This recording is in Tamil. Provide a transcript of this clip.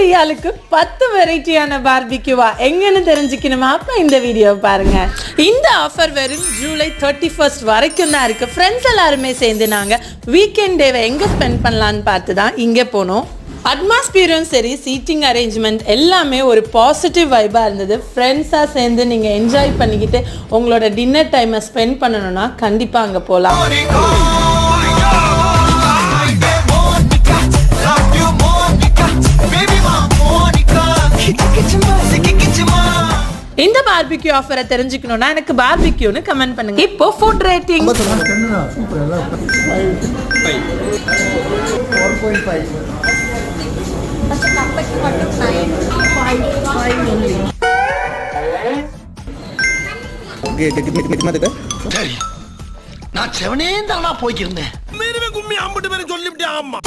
ரியாலுக்கு 10 வெரைட்டியான பார்பிக்யூவா எங்கன்னு தெரிஞ்சுக்கணுமா? அப்ப இந்த வீடியோ பாருங்க. இந்த ஆஃபர் வெறும் ஜூலை 31 வரைக்கும் தான் இருக்கு. ஃப்ரெண்ட்ஸ் எல்லாருமே சேர்ந்து நாங்க வீக்கெண்ட் டேவை எங்க ஸ்பெண்ட் பண்ணலான்னு பார்த்து தான் இங்கே போனோம். அட்மாஸ்பியரும் சரி, சீட்டிங் அரேஞ்ச்மெண்ட் எல்லாமே ஒரு பாசிட்டிவ் வைபாக இருந்தது. ஃப்ரெண்ட்ஸாக சேர்ந்து நீங்கள் என்ஜாய் பண்ணிக்கிட்டு உங்களோட டின்னர் டைமை ஸ்பெண்ட் பண்ணணும்னா கண்டிப்பாக அங்கே போகலாம். இந்த பார்பிக்யூ ஆஃபரை தெரிஞ்சுக்கணும்னா எனக்கு பார்பிக்யூன்னு கமெண்ட் பண்ணுங்க. இப்போ ஃபுட் ரேட்டிங் நான் செவனே தானா போய்க்கிருந்தேன். கும்மி அம்பிட்டு பேரை சொல்லிவிட்டேன். ஆமா,